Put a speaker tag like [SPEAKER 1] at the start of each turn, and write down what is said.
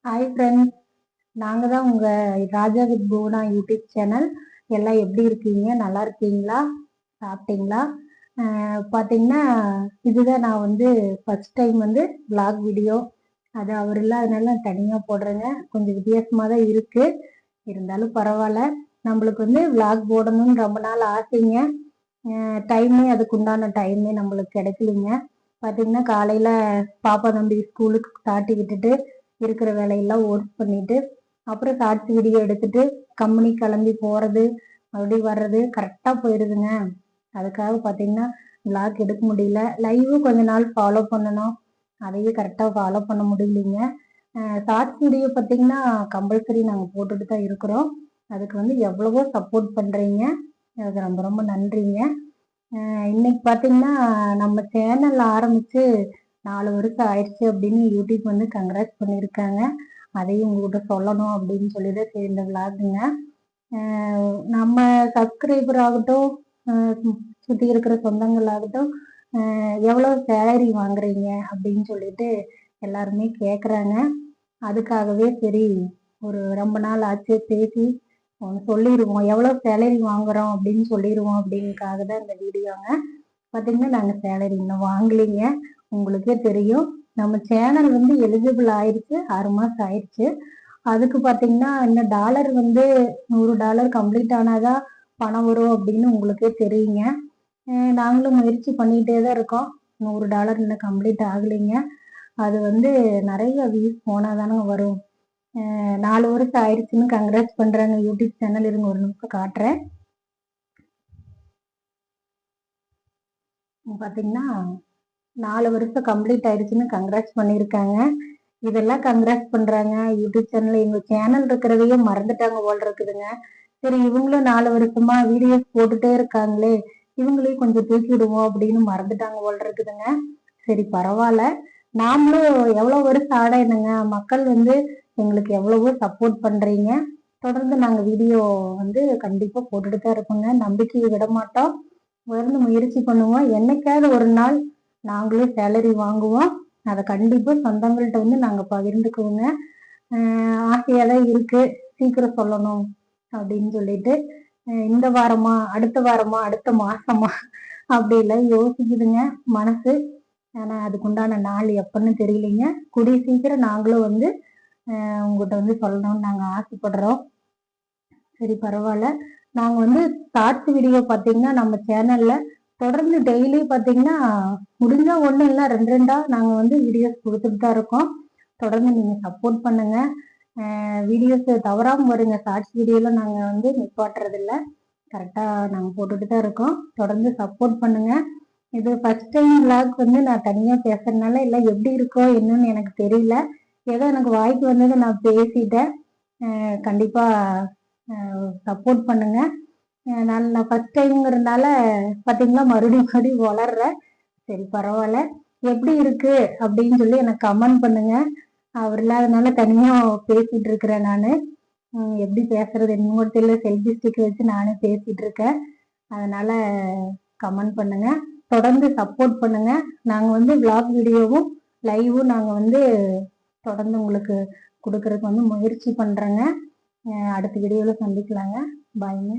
[SPEAKER 1] Hi friends, நாங்கள் தான் உங்கள் ராஜா வித் புவனா யூடியூப் சேனல். எல்லாம் எப்படி இருக்கீங்க? நல்லா இருக்கீங்களா? சாப்பிட்டீங்களா? பார்த்தீங்கன்னா, இதுதான் நான் வந்து ஃபர்ஸ்ட் டைம் வந்து vlog வீடியோ. அது அவர் இல்லாதனால நான் தனியாக போடுறேங்க. கொஞ்சம் வித்தியாசமாக தான் இருக்குது. இருந்தாலும் பரவாயில்ல. நம்மளுக்கு வந்து vlog போடணும்னு ரொம்ப நாள் ஆசைங்க. டைமே அதுக்குண்டான டைமே நம்மளுக்கு கிடைக்கலிங்க. பார்த்தீங்கன்னா, காலையில் பாப்பா தம்பி ஸ்கூலுக்கு தாட்டி விட்டுட்டு இருக்கிற வேலையெல்லாம் ஒர்க் பண்ணிட்டு அப்புறம் ஷார்ட்ஸ் வீடியோ எடுத்துட்டு கம்பெனி கிளம்பி போறது மறுபடியும் வர்றது கரெக்டா போயிடுதுங்க. அதுக்காக பார்த்தீங்கன்னா vlog எடுக்க முடியல. லைவும் கொஞ்ச நாள் ஃபாலோ பண்ணணும், அதையும் கரெக்டாக ஃபாலோ பண்ண முடியலைங்க. ஷார்ட்ஸ் வீடியோ பார்த்தீங்கன்னா கம்பல்சரி நாங்கள் போட்டுட்டு தான் இருக்கிறோம். அதுக்கு வந்து எவ்வளவோ சப்போர்ட் பண்ணுறீங்க, அதுக்கு ரொம்ப ரொம்ப நன்றிங்க. இன்னைக்கு பார்த்தீங்கன்னா நம்ம சேனல் ஆரம்பித்து 4 வருஷம் ஆயிடுச்சு அப்படின்னு யூடியூப் வந்து கங்க்ராட்ஸ் பண்ணியிருக்காங்க. அதையும் உங்ககிட்ட சொல்லணும் அப்படின்னு சொல்லி தான் சரி இந்த விளாகுங்க. நம்ம சப்ஸ்கிரைபர் ஆகட்டும், சுற்றி இருக்கிற சொந்தங்கள் ஆகட்டும், எவ்வளோ சேலரி வாங்குறீங்க அப்படின்னு சொல்லிட்டு எல்லாருமே கேட்குறாங்க. அதுக்காகவே சரி ஒரு ரொம்ப நாள் ஆச்சு பேசி ஒன்று சொல்லிடுவோம், எவ்வளோ சேலரி வாங்குறோம் அப்படின்னு சொல்லிடுவோம் அப்படின்னுக்காக தான் இந்த வீடியோங்க. பார்த்தீங்கன்னா நாங்கள் சேலரி இன்னும் வாங்கலைங்க. உங்களுக்கே தெரியும், நம்ம சேனல் வந்து எலிஜிபிள் ஆயிடுச்சு, 6 மாதம் ஆயிடுச்சு. அதுக்கு பார்த்தீங்கன்னா இன்னும் டாலர் வந்து $100 கம்ப்ளீட் ஆனாதான் பணம் வரும் அப்படின்னு உங்களுக்கே தெரியுங்க. நாங்களும் முயற்சி பண்ணிகிட்டே தான் இருக்கோம். $100 இன்னும் கம்ப்ளீட் ஆகலைங்க. அது வந்து நிறைய வியூஸ் போனால் தானங்க வரும். 4 வருஷம் ஆயிடுச்சுன்னு கங்க்ராட்ஸ் பண்ணுறாங்க யூடியூப் சேனல். இருங்க ஒரு நிமிஷம் காட்டுறேன். பார்த்தீங்கன்னா 4 வருஷம் கம்ப்ளீட் ஆயிடுச்சுன்னு கங்க்ராட்ஸ் பண்ணியிருக்காங்க. இதெல்லாம் கங்க்ராட்ஸ் பண்ணுறாங்க யூடியூப் சேனல். எங்கள் சேனல் இருக்கிறதையே மறந்துட்டாங்க போல் இருக்குதுங்க. சரி இவங்களும் 4 வருஷமா வீடியோஸ் போட்டுட்டே இருக்காங்களே, இவங்களையும் கொஞ்சம் தூக்கி விடுவோம் அப்படின்னு மறந்துட்டாங்க போல் இருக்குதுங்க. சரி பரவாயில்ல, நாமளும் எவ்வளோ வருஷம் ஆட என்னங்க, மக்கள் வந்து எங்களுக்கு எவ்வளவோ சப்போர்ட் பண்ணுறீங்க. தொடர்ந்து நாங்கள் வீடியோ வந்து கண்டிப்பாக போட்டுட்டு தான் இருப்போங்க. நம்பிக்கையை விட மாட்டோம், தொடர்ந்து முயற்சி பண்ணுவோம். என்னைக்காவது ஒரு நாள் நாங்களும் சேலரி வாங்குவோம். அதை கண்டிப்பாக சொந்தங்கள்கிட்ட வந்து நாங்கள் பகிர்ந்துக்குவோங்க. ஆசையாக தான் இருக்குது, சீக்கிரம் சொல்லணும் அப்படின்னு சொல்லிட்டு. இந்த வாரமா, அடுத்த வாரமா, அடுத்த மாசமா அப்படிலாம் யோசிக்குதுங்க மனசு. ஆனால் அதுக்குண்டான நாள் எப்பன்னு தெரியலைங்க. கூடிய சீக்கிரம் நாங்களும் வந்து உங்கள்கிட்ட வந்து சொல்லணும்னு நாங்கள் ஆசைப்படுறோம். சரி பரவாயில்ல. நாங்கள் வந்து ஷார்ட்ஸ் வீடியோ பார்த்தீங்கன்னா நம்ம சேனலில் தொடர்ந்து டெய்லி பார்த்தீங்கன்னா முடிஞ்சா ஒன்றும் இல்லை 2 நாங்கள் வந்து வீடியோஸ் கொடுத்துட்டு தான் இருக்கோம். தொடர்ந்து நீங்கள் சப்போர்ட் பண்ணுங்க. வீடியோஸ் தவறாமல் வருங்க. ஷார்ட்ஸ் வீடியோவில் நாங்கள் வந்து நிப்பாட்டுறதில்ல, கரெக்டாக நாங்கள் போட்டுட்டு தான் இருக்கோம். தொடர்ந்து சப்போர்ட் பண்ணுங்க. இது ஃபர்ஸ்ட் டைம் விளாக் வந்து நான் தனியாக பேசுறதுனால எல்லாம் எப்படி இருக்கோ என்னன்னு எனக்கு தெரியல. ஏதோ எனக்கு வாய்க்கு வந்ததை நான் பேசிட்டேன். கண்டிப்பாக சப்போர்ட் பண்ணுங்க. நான் ஃபர்ஸ்ட் டைம்ங்கிறதுனால பார்த்தீங்களா மறுபடியும் வளர்றேன். சரி பரவாயில்ல, எப்படி இருக்கு அப்படின்னு சொல்லி எனக்கு கமெண்ட் பண்ணுங்க. அவர் இல்லாதனால தனியாக பேசிட்டு இருக்கிறேன் நான். எப்படி பேசுறது என்னமோ தெரியல, செல்ஃபி ஸ்டிக் வச்சு நானே பேசிட்டு இருக்கேன். அதனால கமெண்ட் பண்ணுங்க, தொடர்ந்து சப்போர்ட் பண்ணுங்க. நாங்கள் வந்து vlog வீடியோவும் லைவும் நாங்கள் வந்து தொடர்ந்து உங்களுக்கு கொடுக்கறதுக்கு வந்து முயற்சி பண்ணுறேங்க. அடுத்த வீடியோவில் சந்திக்கலாங்க. பாய்ங்க.